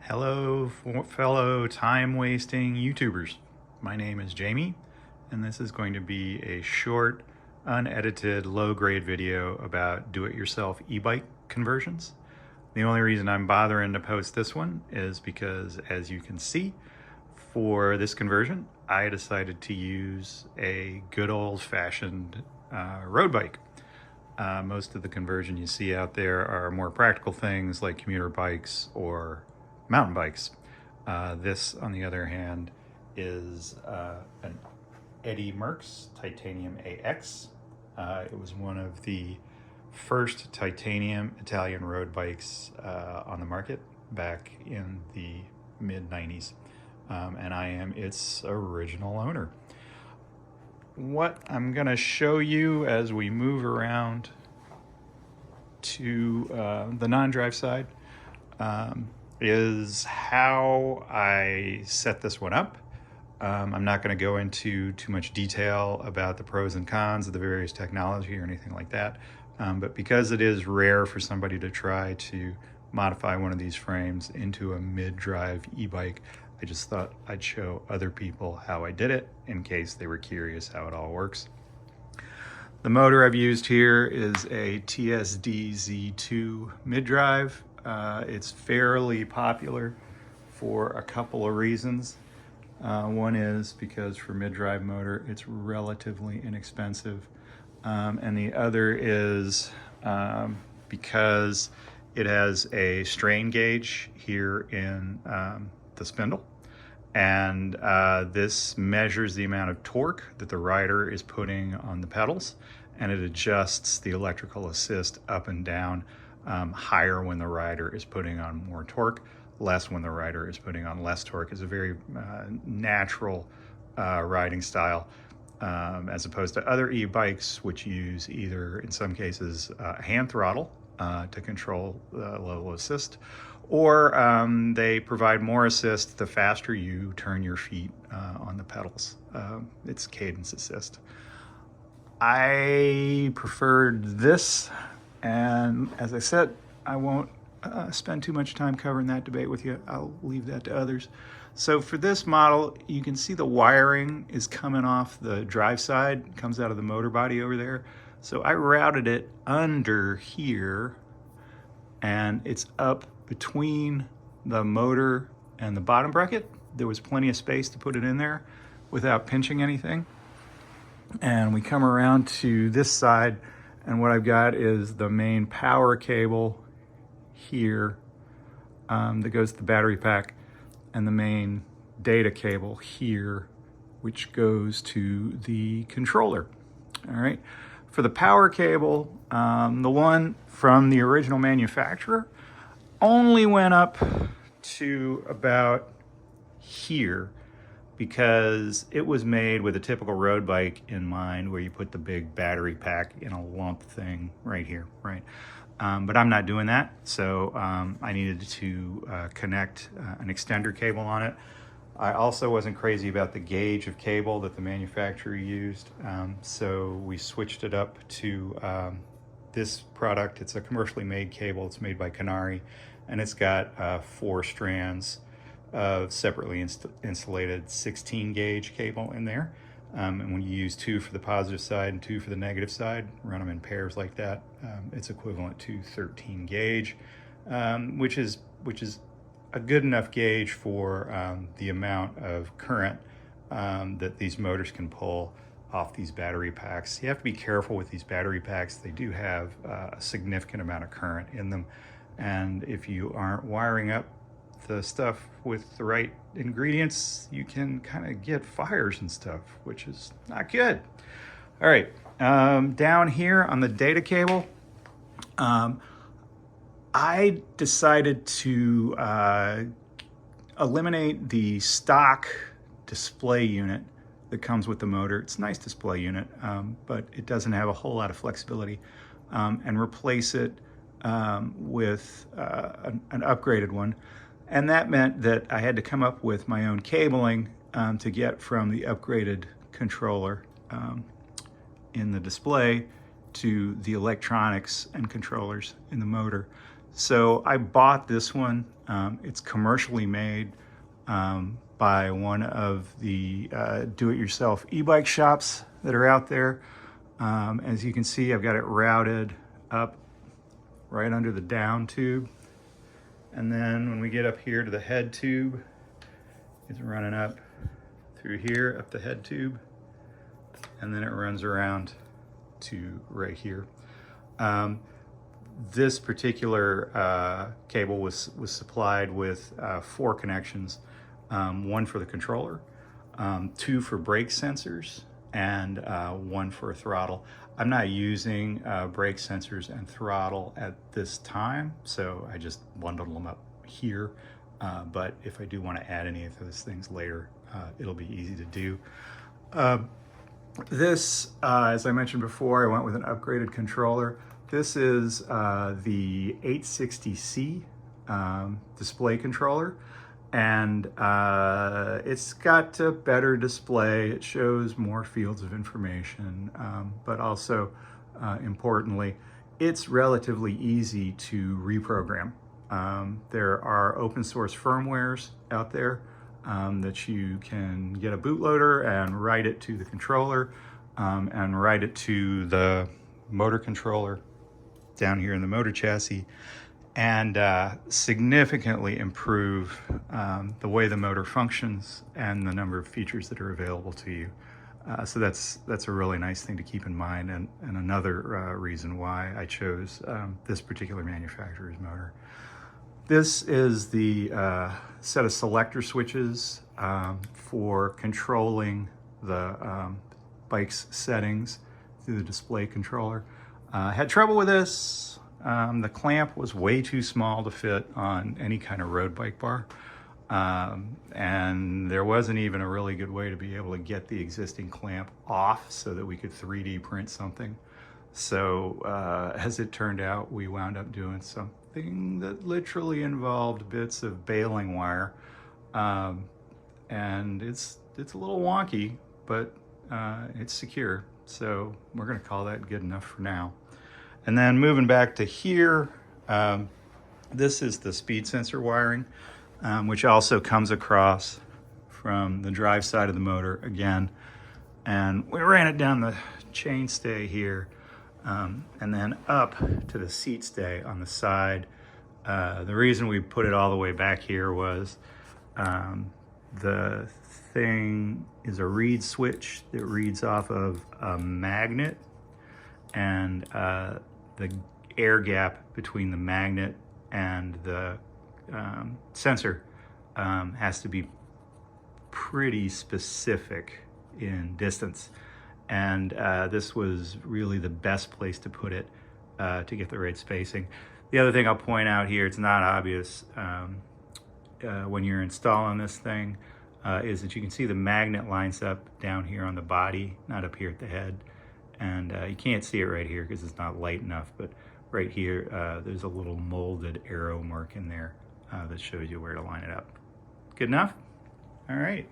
Hello, fellow time-wasting YouTubers. My name is Jamie, and this is going to be a short, unedited, low-grade video about do-it-yourself e-bike conversions. The only reason I'm bothering to post this one is because, as you can see, for this conversion, I decided to use a good old-fashioned road bike. Most of the conversion you see out there are more practical things like commuter bikes or mountain bikes. This, on the other hand, is an Eddie Mercx Titanium AX. It was one of the first titanium Italian road bikes on the market back in the mid-90s, and I am its original owner. What I'm going to show you as we move around to the non-drive side is how I set this one up. I'm not going to go into too much detail about the pros and cons of the various technology or anything like that, but because it is rare for somebody to try to modify one of these frames into a mid-drive e-bike, I just thought I'd show other people how I did it in case they were curious how it all works. The motor I've used here is a TSD Z2 mid-drive. It's fairly popular for a couple of reasons. One is because for mid-drive motor, it's relatively inexpensive. And the other is because it has a strain gauge here in the spindle. And this measures the amount of torque that the rider is putting on the pedals, and it adjusts the electrical assist up and down, higher when the rider is putting on more torque, less when the rider is putting on less torque. It's a very natural riding style, as opposed to other e-bikes which use either, in some cases, a hand throttle to control the level of assist, or they provide more assist the faster you turn your feet on the pedals. It's cadence assist. I preferred this, and as I said, I won't spend too much time covering that debate with you. I'll leave that to others. So for this model, you can see the wiring is coming off the drive side, comes out of the motor body over there. So I routed it under here, and it's up between the motor and the bottom bracket. There was plenty of space to put it in there without pinching anything. And we come around to this side, and what I've got is the main power cable here that goes to the battery pack, and the main data cable here, which goes to the controller. All right. For the power cable, the one from the original manufacturer only went up to about here because it was made with a typical road bike in mind, where you put the big battery pack in a lump thing right here, right? But I'm not doing that, so I needed to connect an extender cable on it. I also wasn't crazy about the gauge of cable that the manufacturer used, so we switched it up to this product. It's a commercially made cable. It's made by Canary, and it's got 4 strands of separately insulated 16 gauge cable in there. And when you use 2 for the positive side and 2 for the negative side, run them in pairs like that, it's equivalent to 13 gauge, which is a good enough gauge for the amount of current that these motors can pull off these battery packs. You have to be careful with these battery packs. They do have a significant amount of current in them, and if you aren't wiring up the stuff with the right ingredients, you can kind of get fires and stuff, which is not good. All right, down here on the data cable, I decided to eliminate the stock display unit that comes with the motor. It's a nice display unit, but it doesn't have a whole lot of flexibility, and replace it with an upgraded one. And that meant that I had to come up with my own cabling to get from the upgraded controller in the display to the electronics and controllers in the motor. So I bought this one. It's commercially made by one of the do-it-yourself e-bike shops that are out there. As you can see, I've got it routed up right under the down tube. And then when we get up here to the head tube, it's running up through here, up the head tube, and then it runs around to right here. This particular cable was supplied with 4 connections, 1 for the controller, 2 for brake sensors, and 1 for a throttle. I'm not using brake sensors and throttle at this time, so I just bundled them up here. But if I do want to add any of those things later, it'll be easy to do. This, as I mentioned before, I went with an upgraded controller. This is the 860C display controller, and it's got a better display. It shows more fields of information, but also importantly, it's relatively easy to reprogram. There are open source firmwares out there that you can get a bootloader and write it to the controller and write it to the motor controller down here in the motor chassis, and significantly improve the way the motor functions and the number of features that are available to you. So that's a really nice thing to keep in mind, and another reason why I chose this particular manufacturer's motor. This is the set of selector switches for controlling the bike's settings through the display controller. Had trouble with this. The clamp was way too small to fit on any kind of road bike bar. And there wasn't even a really good way to be able to get the existing clamp off so that we could 3D print something. So as it turned out, we wound up doing something that literally involved bits of baling wire. And it's a little wonky, but it's secure. So we're gonna call that good enough for now. And then moving back to here, this is the speed sensor wiring, which also comes across from the drive side of the motor again. And we ran it down the chainstay here, and then up to the seat stay on the side. The reason we put it all the way back here was the thing is a reed switch that reads off of a magnet, and the air gap between the magnet and the sensor has to be pretty specific in distance, and this was really the best place to put it to get the right spacing. The other thing I'll point out here, it's not obvious when you're installing this thing, is that you can see the magnet lines up down here on the body, not up here at the head. And you can't see it right here because it's not light enough, but right here, there's a little molded arrow mark in there that shows you where to line it up. Good enough? All right.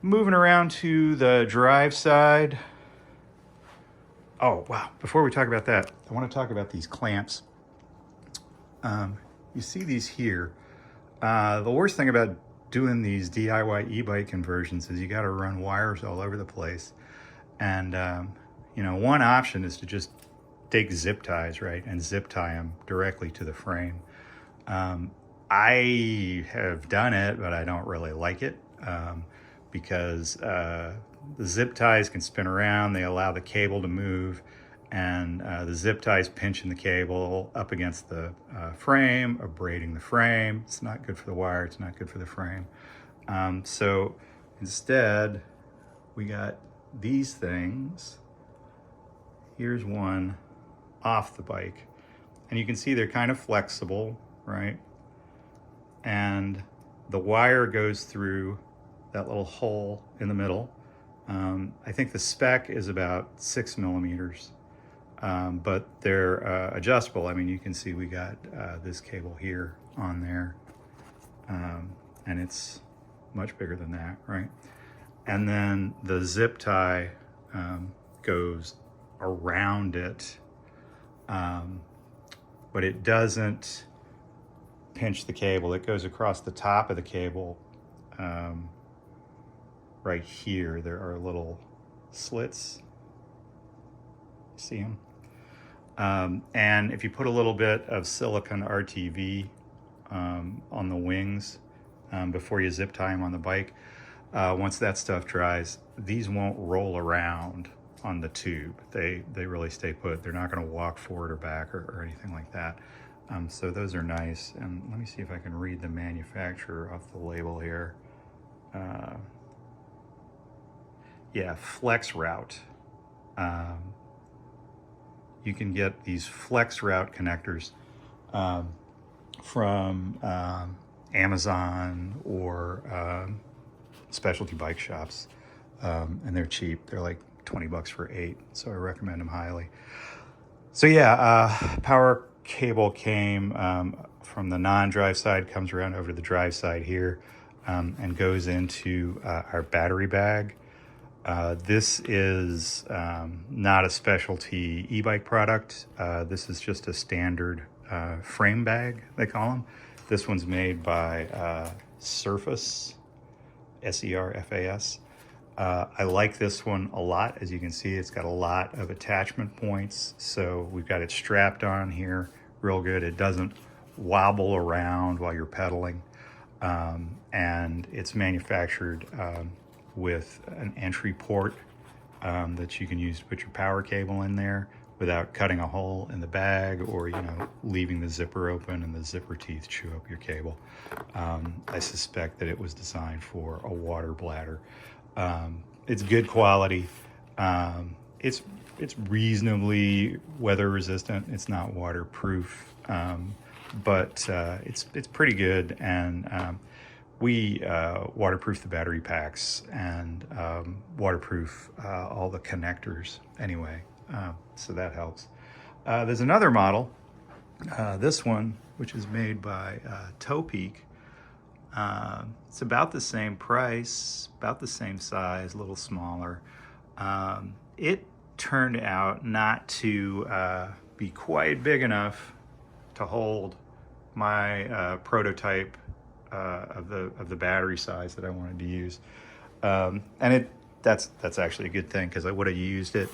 Moving around to the drive side. Oh, wow. Before we talk about that, I want to talk about these clamps. You see these here. The worst thing about doing these DIY e-bike conversions is you got to run wires all over the place. And, you know, one option is to just take zip ties, right, and zip tie them directly to the frame. I have done it, but I don't really like it because the zip ties can spin around. They allow the cable to move, and the zip ties pinching the cable up against the frame, abrading the frame. It's not good for the wire. It's not good for the frame. So instead, we got these things. Here's one off the bike, and you can see they're kind of flexible, right? And the wire goes through that little hole in the middle. I think the spec is about 6 millimeters, but they're adjustable. I mean, you can see we got this cable here on there, and it's much bigger than that, right? And then the zip tie goes around it, but it doesn't pinch the cable. It goes across the top of the cable. Right here, there are little slits. See them? And if you put a little bit of silicone RTV on the wings before you zip tie them on the bike, once that stuff dries, these won't roll around on the tube. They really stay put. They're not going to walk forward or back or anything like that. So those are nice. And let me see if I can read the manufacturer off the label here. Yeah, Flex Route. You can get these Flex Route connectors from Amazon or specialty bike shops, and they're cheap. They're like 20 bucks for 8, so I recommend them highly. So yeah, power cable came from the non-drive side, comes around over to the drive side here, and goes into our battery bag. This is not a specialty e-bike product. This is just a standard frame bag, they call them. This one's made by Surface, S-E-R-F-A-S. I like this one a lot. As you can see, it's got a lot of attachment points. So we've got it strapped on here real good. It doesn't wobble around while you're pedaling. And it's manufactured with an entry port that you can use to put your power cable in there without cutting a hole in the bag or, leaving the zipper open and the zipper teeth chew up your cable. I suspect that it was designed for a water bladder. It's good quality. It's reasonably weather resistant. It's not waterproof, but it's pretty good. And we waterproof the battery packs and waterproof all the connectors anyway, so that helps. There's another model, this one, which is made by Toe Peak. It's about the same price, about the same size, a little smaller. It turned out not to be quite big enough to hold my prototype of the battery size that I wanted to use, and that's actually a good thing, because I would have used it,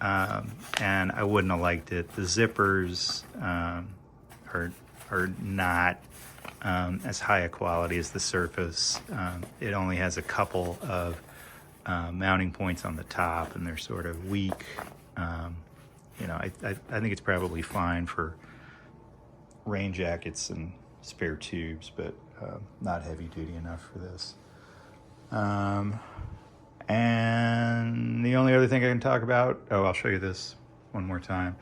and I wouldn't have liked it. The zippers are not as high a quality as the Surface. It only has a couple of mounting points on the top, and they're sort of weak. I think it's probably fine for rain jackets and spare tubes, but not heavy duty enough for this. And the only other thing I can talk about, I'll show you this one more time.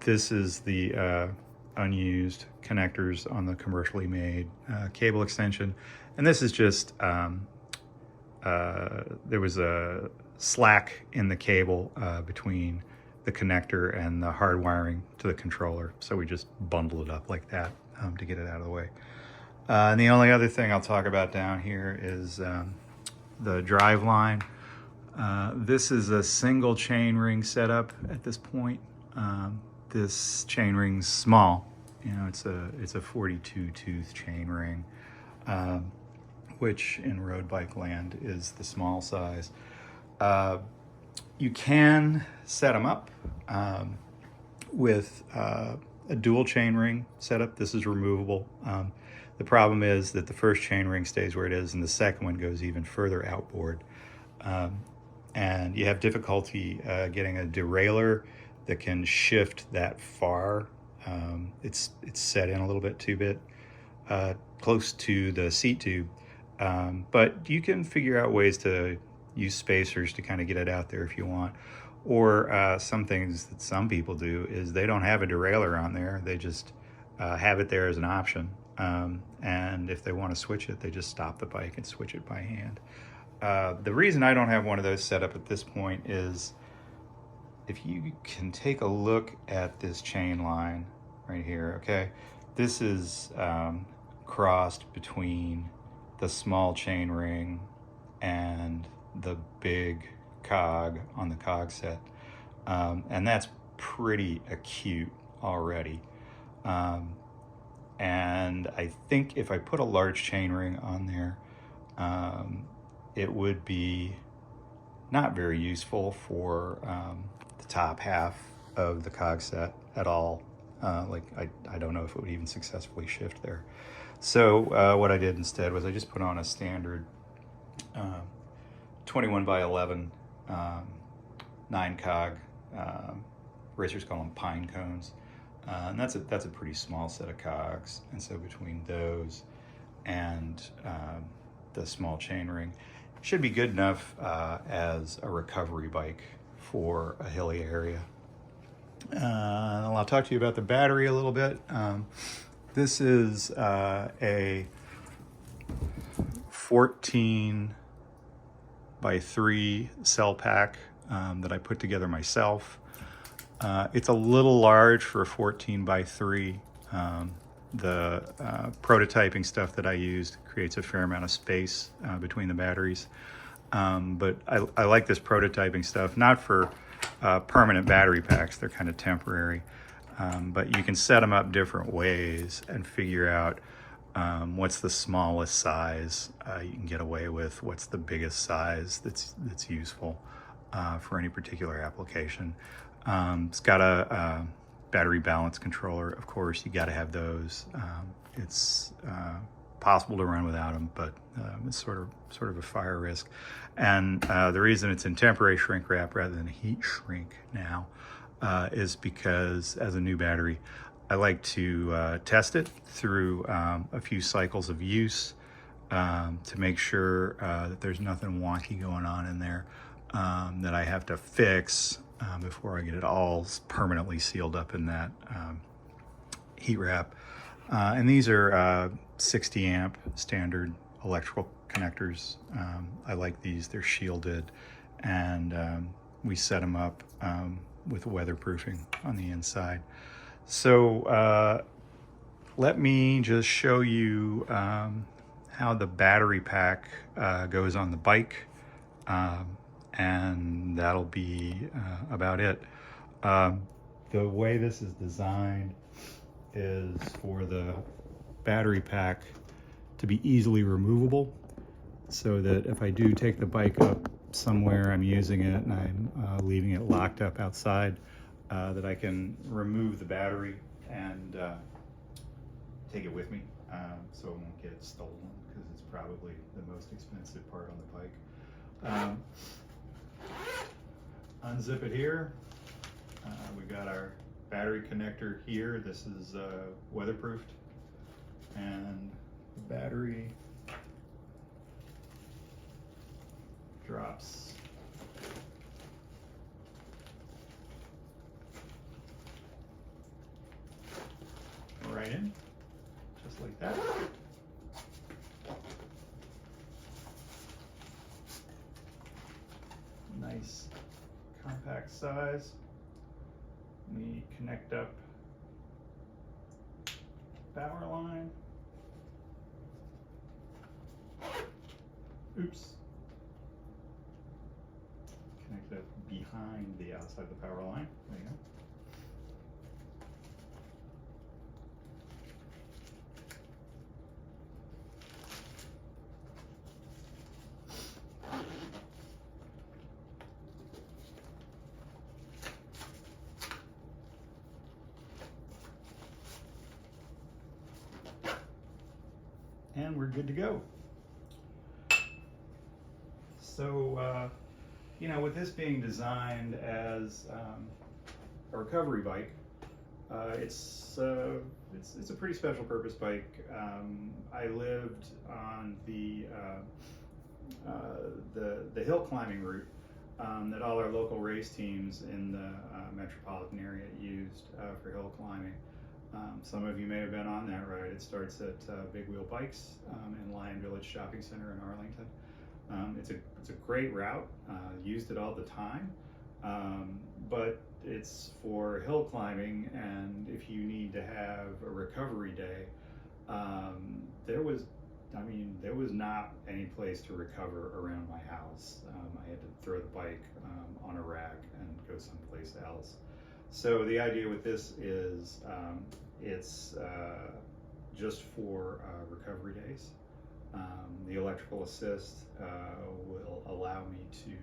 This is the unused connectors on the commercially made cable extension. And this is just, there was a slack in the cable between the connector and the hard wiring to the controller. So we just bundled it up like that to get it out of the way. And the only other thing I'll talk about down here is the drive line. This is a single chain ring setup at this point. This chain ring's small. It's a 42 tooth chain ring, which in road bike land is the small size. You can set them up with a dual chain ring setup. This is removable. The problem is that the first chain ring stays where it is, and the second one goes even further outboard. And you have difficulty getting a derailleur that can shift that far. It's set in a little bit too bit close to the seat tube, but you can figure out ways to use spacers to kind of get it out there if you want. Or some things that some people do is they don't have a derailleur on there. They just have it there as an option. And if they want to switch it, they just stop the bike and switch it by hand. The reason I don't have one of those set up at this point is, if you can take a look at this chain line right here, okay? This is crossed between the small chain ring and the big cog on the cog set. And that's pretty acute already. And I think if I put a large chainring on there, it would be not very useful for the top half of the cog set at all. Like I don't know if it would even successfully shift there. So what I did instead was I just put on a standard 21 by 11 9 cog. Racers call them pine cones. And that's a pretty small set of cogs. And so between those and the small chainring, should be good enough as a recovery bike for a hilly area. I'll talk to you about the battery a little bit. This is a 14 by 3 cell pack that I put together myself. It's a little large for a 14 by 3. The prototyping stuff that I used creates a fair amount of space between the batteries. But I like this prototyping stuff, not for permanent battery packs, they're kind of temporary. But you can set them up different ways and figure out what's the smallest size you can get away with, what's the biggest size that's useful for any particular application. It's got a battery balance controller. Of course, you got to have those. It's possible to run without them, but it's sort of a fire risk. And the reason it's in temporary shrink wrap rather than heat shrink now is because as a new battery, I like to test it through a few cycles of use to make sure that there's nothing wonky going on in there that I have to fix before I get it all permanently sealed up in that heat wrap. And these are 60 amp standard electrical connectors. I like these, they're shielded, and we set them up with weatherproofing on the inside. So let me just show you how the battery pack goes on the bike. And that'll be about it. The way this is designed is for the battery pack to be easily removable, so that if I do take the bike up somewhere, I'm using it and I'm leaving it locked up outside, that I can remove the battery and take it with me, so it won't get stolen, because it's probably the most expensive part on the bike. Unzip it here. We've got our battery connector here. This is weatherproofed, and the battery drops right in, just like that. Nice compact size. We connect up power line. Oops. Connect it behind the outside of the power line. There you go. And we're good to go. So, you know, with this being designed as a recovery bike, it's a pretty special purpose bike. I lived on the hill climbing route that all our local race teams in the metropolitan area used for hill climbing. Some of you may have been on that ride. It starts at Big Wheel Bikes in Lion Village Shopping Center in Arlington. It's a great route, used it all the time, but it's for hill climbing, and if you need to have a recovery day, there was not any place to recover around my house. I had to throw the bike on a rack and go someplace else. So the idea with this is it's just for recovery days. The electrical assist will allow me to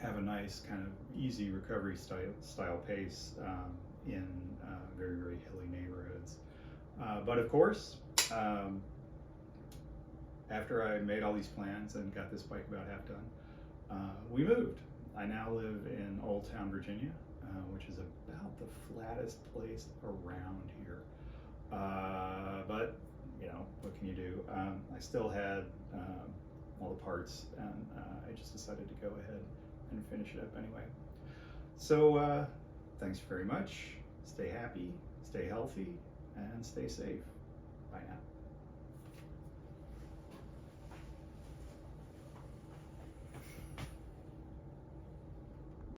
have a nice kind of easy recovery style pace in very, very hilly neighborhoods. But of course, after I made all these plans and got this bike about half done, we moved. I now live in Old Town, Virginia, which is about the flattest place around here. But you know, what can you do? I still had all the parts, and I just decided to go ahead and finish it up anyway. So thanks very much. Stay happy, stay healthy, and stay safe. Bye now.